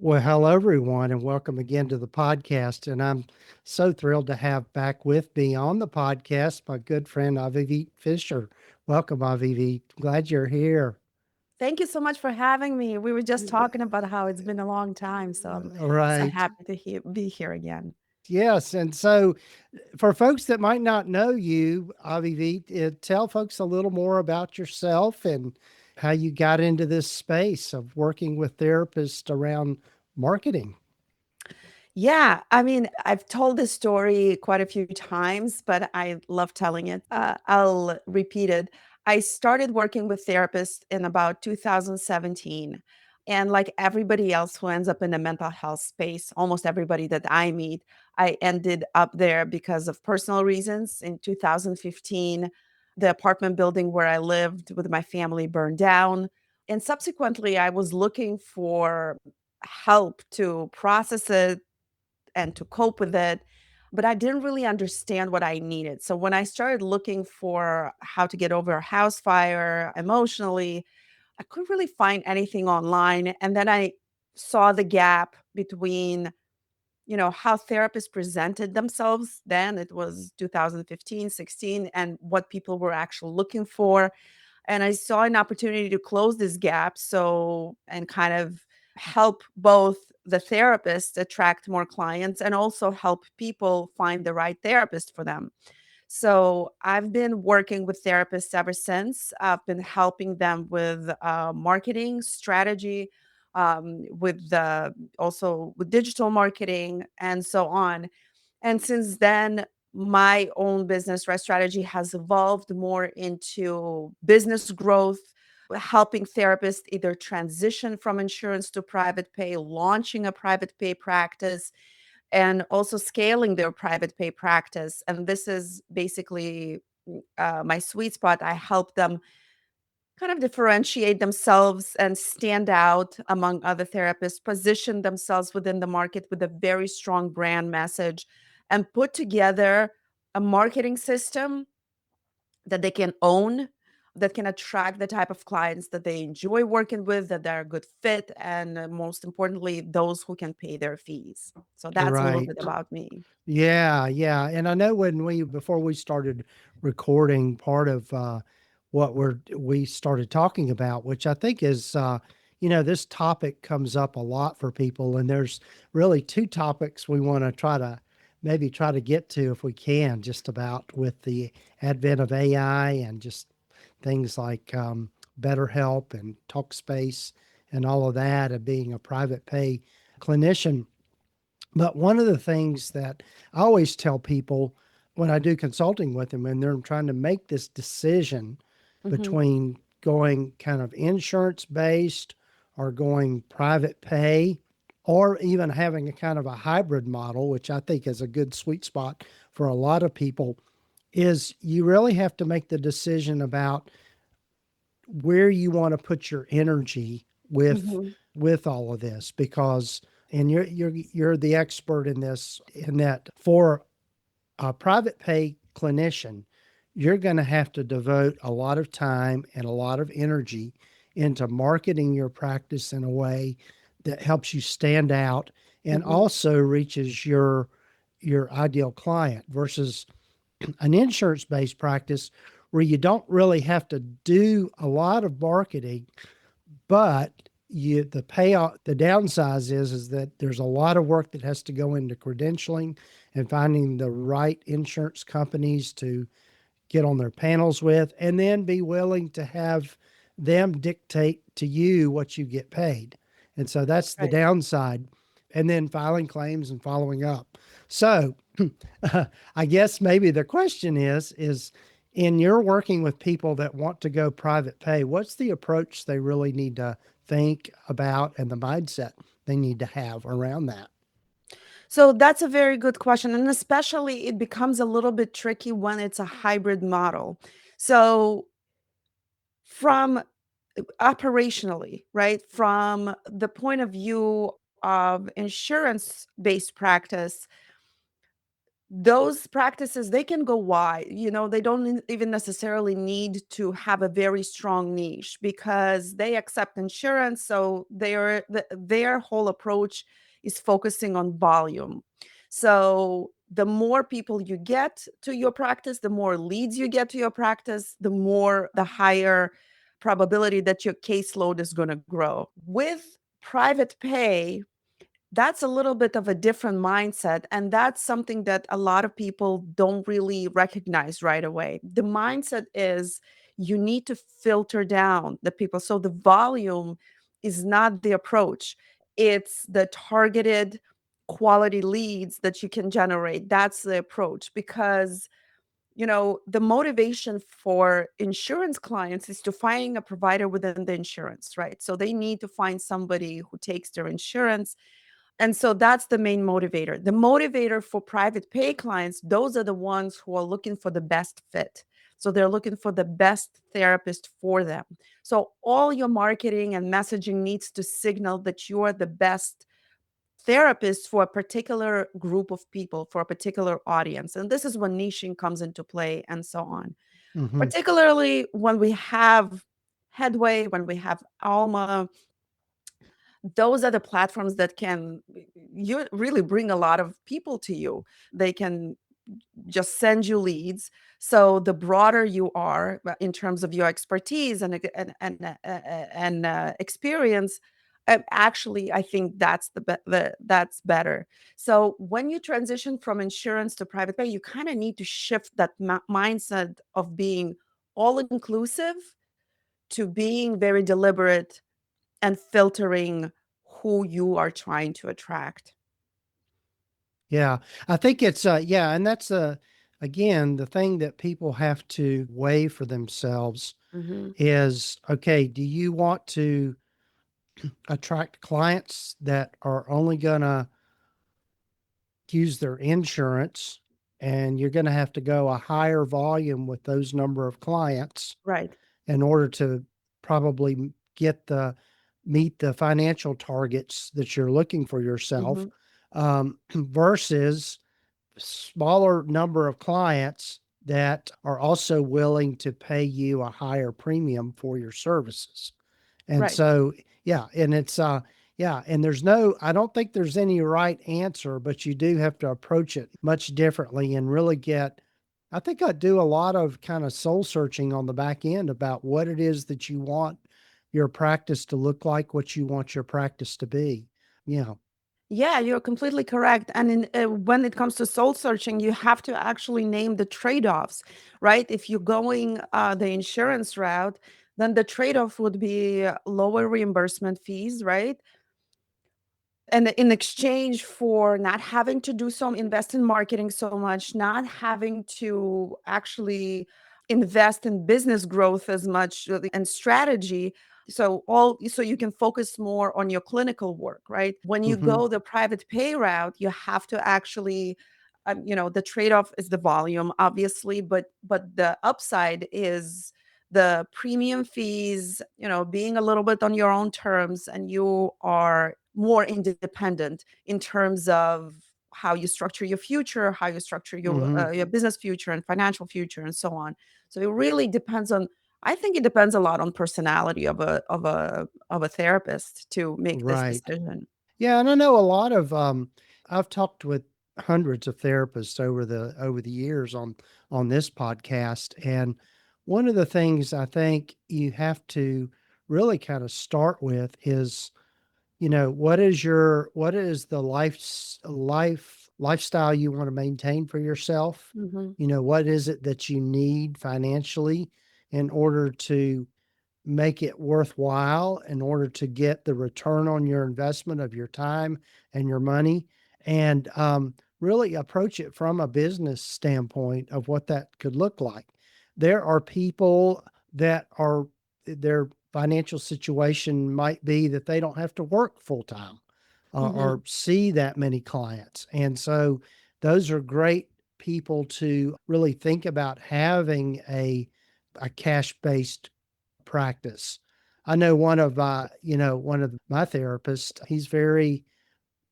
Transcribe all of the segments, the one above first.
Well, hello, everyone, and welcome again to the podcast. And I'm so thrilled to have back with me on the podcast my good friend Avivit Fisher. Welcome, Avivit. Glad you're here. Thank you so much for having me. We were just talking about how it's been a long time, so I'm All so right. happy to be here again. Yes. And so, for folks that might not know you, Avivit, tell folks a little more about yourself and how you got into this space of working with therapists around marketing. Yeah, I mean, I've told this story quite a few times, but I love telling it. I'll repeat it. I started working with therapists in about 2017. And like everybody else who ends up in the mental health space, almost everybody that I meet, I ended up there because of personal reasons. In 2015, the apartment building where I lived with my family burned down. And subsequently, I was looking for help to process it and to cope with it, but I didn't really understand what I needed. So when I started looking for how to get over a house fire emotionally, I couldn't really find anything online. And then I saw the gap between, how therapists presented themselves then, it was 2015, 16, and what people were actually looking for. And I saw an opportunity to close this gap and kind of help both the therapist attract more clients and also help people find the right therapist for them. So I've been working with therapists ever since. I've been helping them with marketing strategy, also with digital marketing and so on. And since then, my own business right strategy has evolved more into business growth, helping therapists either transition from insurance to private pay, launching a private pay practice, and also scaling their private pay practice. And this is basically my sweet spot. I help them kind of differentiate themselves and stand out among other therapists, position themselves within the market with a very strong brand message, and put together a marketing system that they can own, that can attract the type of clients that they enjoy working with, that they're a good fit, and most importantly, those who can pay their fees. So that's a little bit Right. about me. Yeah, yeah. And I know when before we started recording, part of what we started talking about, which I think is, this topic comes up a lot for people. And there's really two topics we want to try to get to if we can, just about with the advent of AI and just things like BetterHelp and Talkspace and all of that, and being a private pay clinician. But one of the things that I always tell people when I do consulting with them, and they're trying to make this decision Mhm. between going kind of insurance based or going private pay, or even having a kind of a hybrid model, which I think is a good sweet spot for a lot of people, is you really have to make the decision about where you want to put your energy Mhm. with all of this, because and you're the expert in this, in that for a private pay clinician, you're going to have to devote a lot of time and a lot of energy into marketing your practice in a way that helps you stand out and Mhm. also reaches your ideal client, versus an insurance based practice where you don't really have to do a lot of marketing, but the downside is that there's a lot of work that has to go into credentialing and finding the right insurance companies to get on their panels with, and then be willing to have them dictate to you what you get paid. And so that's the Right. downside. And then filing claims and following up. So I guess maybe the question is in your working with people that want to go private pay, what's the approach they really need to think about and the mindset they need to have around that? So that's a very good question. And especially it becomes a little bit tricky when it's a hybrid model. So, from operationally, right, from the point of view of insurance based practice, those practices, they can go wide. They don't even necessarily need to have a very strong niche, because they accept insurance, so their whole approach is focusing on volume. So the more people you get to your practice, the more leads you get to your practice, the higher probability that your caseload is going to grow. With private pay, that's a little bit of a different mindset. And that's something that a lot of people don't really recognize right away. The mindset is, you need to filter down the people. So the volume is not the approach, it's the targeted quality leads that you can generate. That's the approach. Because the motivation for insurance clients is to find a provider within the insurance, right? So they need to find somebody who takes their insurance, and so that's the main motivator. The motivator for private pay clients, those are the ones who are looking for the best fit. So they're looking for the best therapist for them. So all your marketing and messaging needs to signal that you are the best therapist for a particular group of people, for a particular audience. And this is when niching comes into play and so on. Hmm. Particularly when we have Headway, when we have Alma, those are the platforms that can you really bring a lot of people to you. They can just send you leads. So the broader you are in terms of your expertise and experience, actually, I think that's better. So when you transition from insurance to private pay, you kind of need to shift that mindset of being all inclusive to being very deliberate and filtering who you are trying to attract. Yeah, I think it's yeah, and that's again the thing that people have to weigh for themselves Mhm. is, okay, do you want to attract clients that are only going to use their insurance, and you're going to have to go a higher volume with those number of clients Right. in order to probably get the meet the financial targets that you're looking for yourself, Mhm. versus smaller number of clients that are also willing to pay you a higher premium for your services. And Right. so, yeah, and it's yeah, and I don't think there's any right answer, but you do have to approach it much differently and really I think I do a lot of kind of soul searching on the back end about what it is that you want your practice to look like, what you want your practice to be. Yeah. Yeah, you're completely correct. And when it comes to soul searching, you have to actually name the trade-offs, right? If you're going the insurance route, then the trade-off would be lower reimbursement fees, right? And in exchange for not having to do some invest in marketing so much, not having to actually invest in business growth as much and strategy, so you can focus more on your clinical work, right? When you Hmm. go the private pay route, you have to actually the trade-off is the volume, obviously, but the upside is the premium fees, being a little bit on your own terms, and you are more independent in terms of how you structure your future, how you structure Hmm. your business future and financial future, and so on. So it really depends on. I think it depends a lot on personality of a therapist to make this Right. decision. Yeah, and I know a lot of I've talked with hundreds of therapists over the years on this podcast, and one of the things I think you have to really kind of start with is, what is the lifestyle you want to maintain for yourself? Hmm. What is it that you need financially in order to make it worthwhile, in order to get the return on your investment of your time and your money, and really approach it from a business standpoint of what that could look like. There are people that are, their financial situation might be that they don't have to work full time, Hmm. or see that many clients. And so those are great people to really think about having a cash based practice. I know one of my therapists, he's very,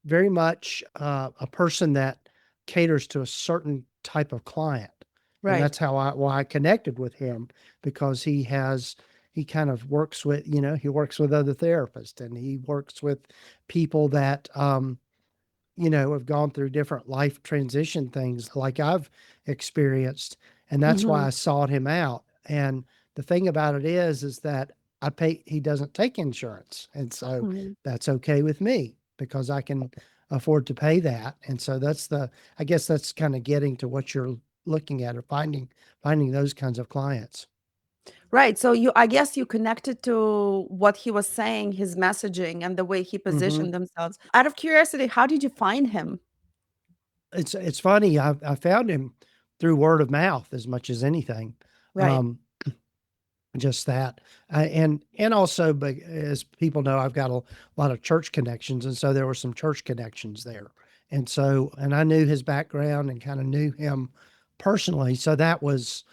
very much a person that caters to a certain type of client. And Right. that's how I connected with him, because he kind of works with, he works with other therapists, and he works with people that have gone through different life transition things like I've experienced. And that's why Mhm. I sought him out. And the thing about it is that he doesn't take insurance. And so Mhm. that's okay with me, because I can afford to pay that. And so I guess that's kind of getting to what you're looking at, or finding those kinds of clients. Right, so I guess you connected to what he was saying, his messaging, and the way he Hmm. positioned themselves. Out of curiosity, how did you find him? It's funny. I found him through word of mouth as much as anything. Right. Um, just that, and also, but as people know, I've got a lot of church connections, and so there were some church connections there. And I knew his background and kind of knew him personally, so that was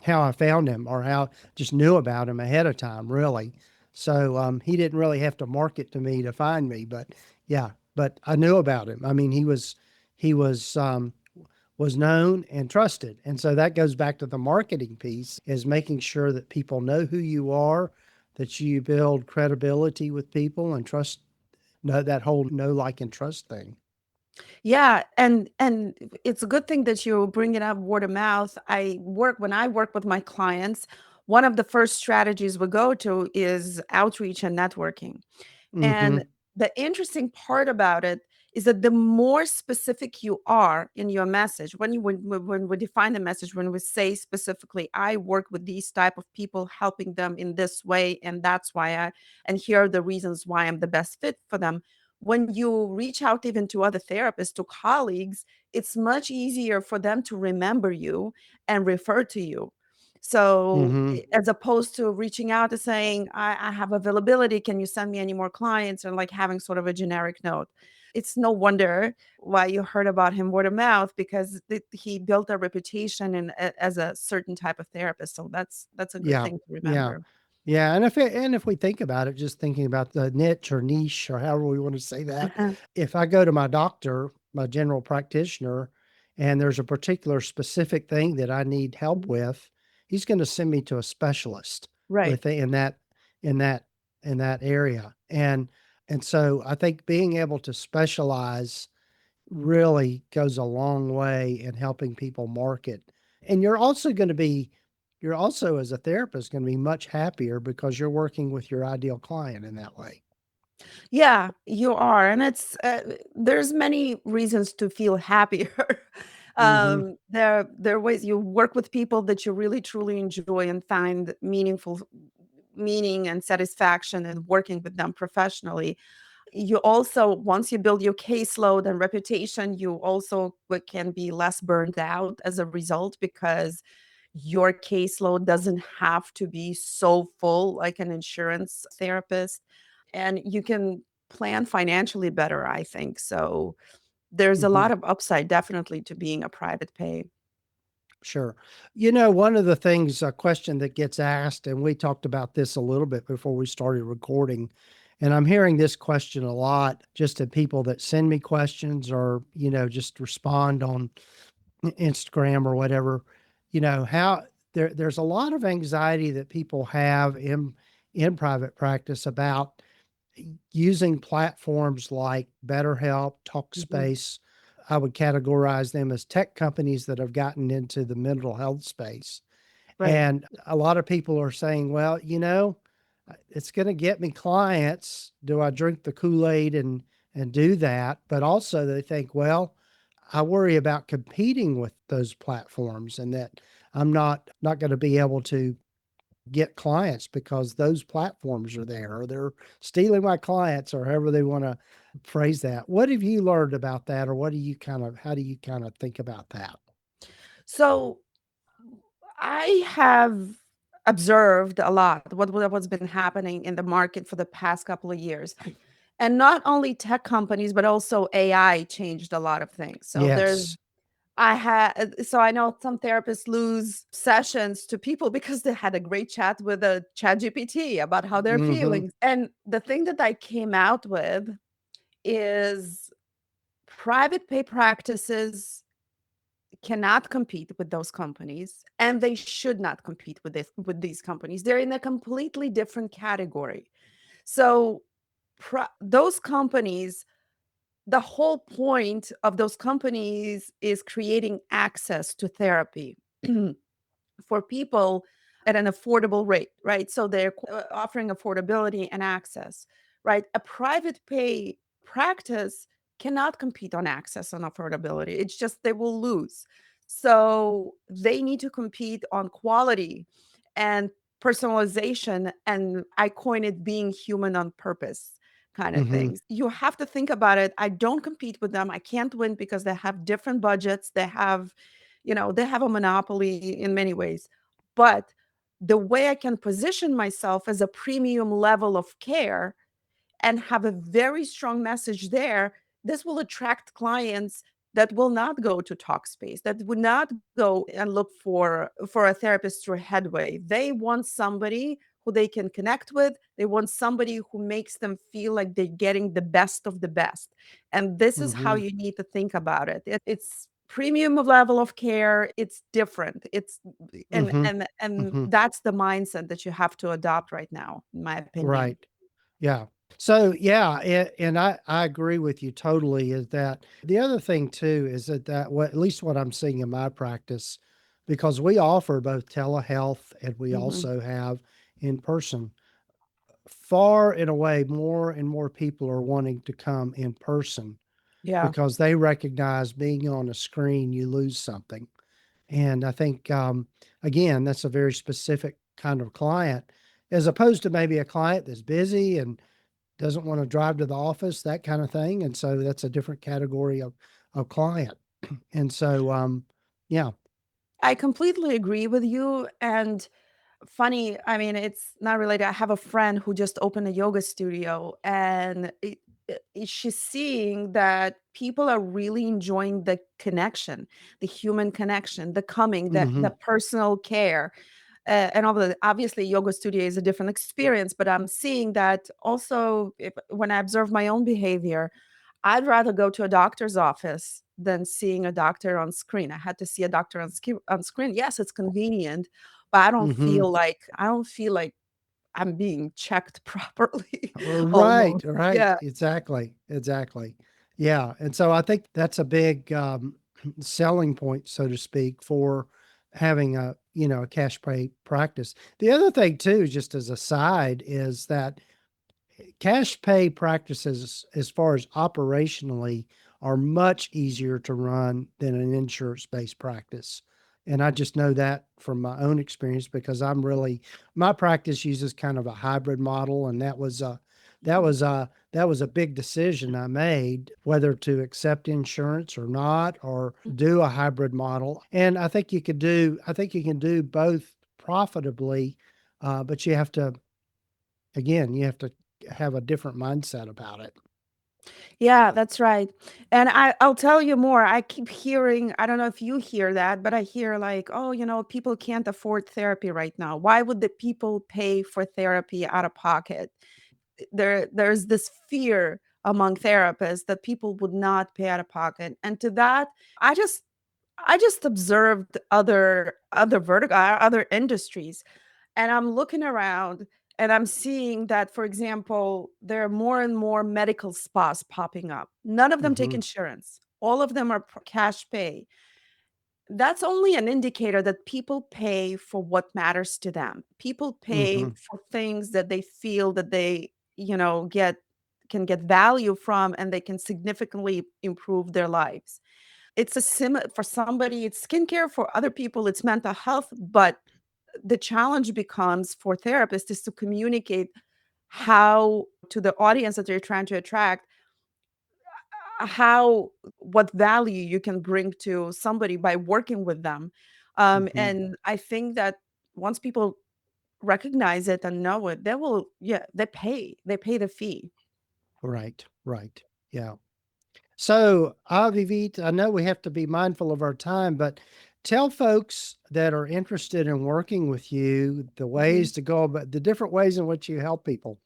how I found him, or how just knew about him ahead of time, really. So he didn't really have to market to me to find me, but yeah, but I knew about him. I mean, he was known and trusted. And so that goes back to the marketing piece, is making sure that people know who you are, that you build credibility with people and trust, know that whole know, like, and trust thing. Yeah, and it's a good thing that you bring it up word of mouth. When I work with my clients, one of the first strategies we go to is outreach and networking. And Hmm. the interesting part about it is that the more specific you are in your message, when we define the message, when we say specifically, I work with these type of people, helping them in this way, and that's why and here are the reasons why I'm the best fit for them. When you reach out even to other therapists, to colleagues, it's much easier for them to remember you and refer to you. So, Hmm. as opposed to reaching out and saying, I have availability, can you send me any more clients? And like having sort of a generic note. It's no wonder why you heard about him word of mouth, because he built a reputation as a certain type of therapist. So that's a good Yeah, thing to yeah, remember. yeah. And if we think about it, just thinking about the niche, or however we want to say that, if I go to my doctor, my general practitioner, and there's a particular specific thing that I need help Mhm. with, he's going to send me to a specialist Right. with in that in that area. And so I think being able to specialize really goes a long way in helping people market. And you're also, as a therapist, going to be much happier, because you're working with your ideal client in that way. Yeah, you are, and there's many reasons to feel happier. Hmm. There are ways you work with people that you really truly enjoy and find meaningful meaning and satisfaction in working with them professionally. You also, once you build your caseload and reputation, you also can be less burned out as a result, because your caseload doesn't have to be so full like an insurance therapist, and you can plan financially better, I think. So there's a Hmm. lot of upside definitely to being a private pay. Sure. One of the things, a question that gets asked, and we talked about this a little bit before we started recording, and I'm hearing this question a lot just to people that send me questions, or, just respond on Instagram or whatever. How there's a lot of anxiety that people have in private practice about using platforms like BetterHelp, Mhm. Talkspace. I would categorize them as tech companies that have gotten into the mental health space. Right. And a lot of people are saying, well, it's going to get me clients. Do I drink the Kool-Aid and do that? But also they think, well, I worry about competing with those platforms, and that I'm not going to be able to get clients because those platforms are there, or they're stealing my clients, or however they want to phrase that. What have you learned about that, or how do you kind of think about that? So I have observed a lot what's been happening in the market for the past couple of years. And not only tech companies, but also AI changed a lot of things. Yes. So I know some therapists lose sessions to people because they had a great chat with a chat GPT about how they're Hmm. feeling. And the thing that I came out with is Private pay practices cannot compete with those companies, and they should not compete with these companies. They're in a completely different category. So those companies, the whole point of those companies is creating access to therapy for people at an affordable rate, right? So they're offering affordability and access, right? A private pay practice cannot compete on access and affordability. It's just they will lose. So they need to compete on quality and personalization. And I coin it being human on purpose kind of Mm-hmm. things. You have to think about it. I don't compete with them. I can't win because they have different budgets. They have a monopoly in many ways. But the way I can position myself as a premium level of care and have a very strong message there, this will attract clients that will not go to Talkspace, that would not go and look for a therapist through Headway. They want somebody who they can connect with. They want somebody who makes them feel like they're getting the best of the best. And this is how Mm-hmm. you need to think about it. It's premium level of care. It's different. It's and Mm-hmm. and and Mm-hmm. that's the mindset that you have to adopt right now, in my opinion. Right. Yeah. So yeah, and I agree with you totally. Is that the other thing too? Is that what, at least what I'm seeing in my practice, because we offer both telehealth and we Mhm. also have in person. Far and away, more and more people are wanting to come in person Yeah. because they recognize being on a screen, you lose something. And I think, again, that's a very specific kind of client, as opposed to maybe a client that's busy and doesn't want to drive to the office, that kind of thing. And so that's a different category of client. And so, yeah. I completely agree with you. And funny, I mean, it's not related. I have a friend who just opened a yoga studio, and she's seeing that people are really enjoying the connection, the human connection, the coming, the Hmm. personal care. And obviously, yoga studio is a different experience, but I'm seeing that also when I observe my own behavior. I'd rather go to a doctor's office than seeing a doctor on screen. I had to see a doctor on screen. Yes, it's convenient, but Hmm. I don't feel like I'm being checked properly Right, almost. right. Yeah. Exactly. Exactly. Yeah. And so I think that's a big selling point, so to speak, for having a cash pay practice. The other thing too, just as a side, is that cash pay practices, as far as operationally, are much easier to run than an insurance based practice. And I just know that from my own experience because my practice uses kind of a hybrid model. And Mhm. that was a big decision I made, whether to accept insurance or not, or do a hybrid model. And I think you can do both profitably, but you have to have a different mindset about it. Yeah, that's right. And I'll tell you more. I keep hearing, I don't know if you hear that, but I hear like, oh, people can't afford therapy right now. Why would the people pay for therapy out of pocket? There's this fear among therapists that people would not pay out of pocket. And to that, I just I just observed other industries, and I'm looking around and I'm seeing that, for example, there are more and more medical spas popping up. None of them take Hmm. insurance. All of them are cash pay. That's only an indicator that people pay for what matters to them. People pay Hmm. for things that they feel that they, get can get value from, and they can significantly improve their lives. It's a sim For somebody, it's skincare, for other people, it's mental health, but the challenge becomes for therapists is to communicate how to the audience that they're trying to attract, how what value you can bring to somebody by working with them. Hmm. And I think that once people recognize it and know it, they will, yeah, they pay the fee. Right, right. Yeah. So, Avivit, I know we have to be mindful of our time, but tell folks that are interested in working with you the Mhm. ways to go about the different ways in which you help people.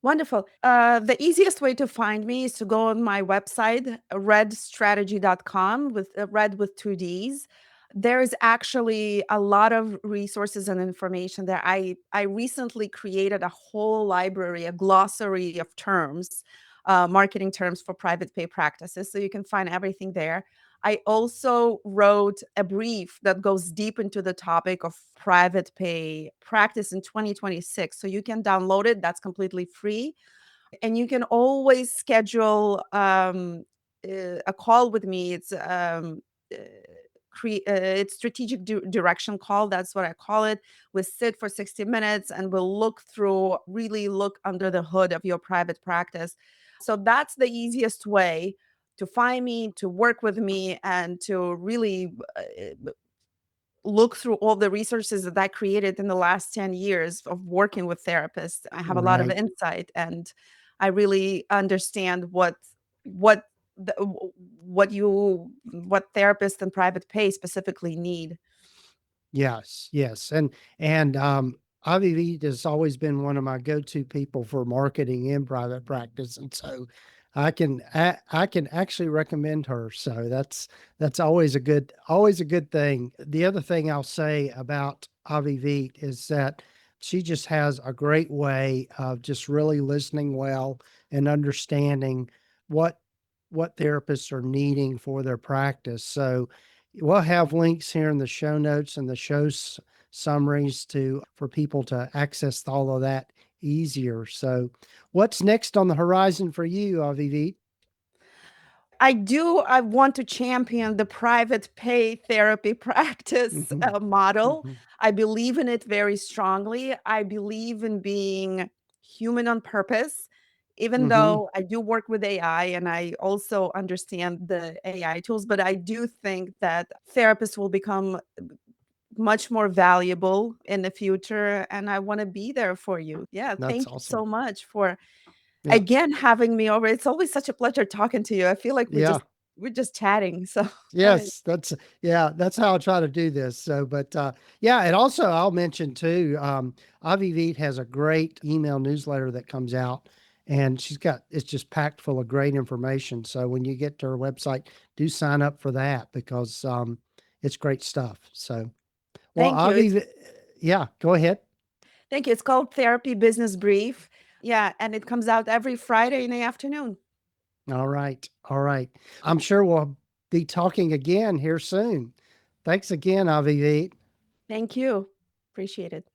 Wonderful. The easiest way to find me is to go on my website, redstrategy.com, with red with two D's. There is actually a lot of resources and information there. I recently created a whole library, a glossary of terms, marketing terms for private pay practices. So you can find everything there. I also wrote a brief that goes deep into the topic of private pay practice in 2026. So you can download it, that's completely free. And you can always schedule a call with me. Uh, it's strategic direction call. That's what I call it. We sit for 60 minutes and we'll look through, really look under the hood of your private practice. So that's the easiest way to find me, to work with me, and to really look through all the resources that I created in the last 10 years of working with therapists. I have a lot of Right. insight, and I really understand what the, what therapists and private pay specifically need. Yes, yes, and Avivit has always been one of my go-to people for marketing in private practice, and so I can actually recommend her. So that's always a good thing. The other thing I'll say about Avivit is that she just has a great way of just really listening well and understanding what what therapists are needing for their practice. So we'll have links here in the show notes and the summaries to for people to access all of that easier. So, what's next on the horizon for you, Avivit? I want to champion the private pay therapy practice Hmm. model. Hmm. I believe in it very strongly. I believe in being human on purpose, even Hmm. though I do work with AI and I also understand the AI tools, but I do think that therapists will become much more valuable in the future. And I want to be there for you. Yeah. That's Thank you awesome. so much for Yeah. again having me over. It's always such a pleasure talking to you. I feel like Yeah. we're just chatting. So Yes, that's yeah, that's how I try to do this. So, but yeah, and also I'll mention too, Avivit has a great email newsletter that comes out, and it's just packed full of great information. So when you get to her website, do sign up for that because it's great stuff. So, well, thank you. Avivit, yeah, go ahead. Thank you. It's called Therapy Business Brief. Yeah, and it comes out every Friday in the afternoon. All right, all right. I'm sure we'll be talking again here soon. Thanks again, Avivit. Thank you. Appreciate it.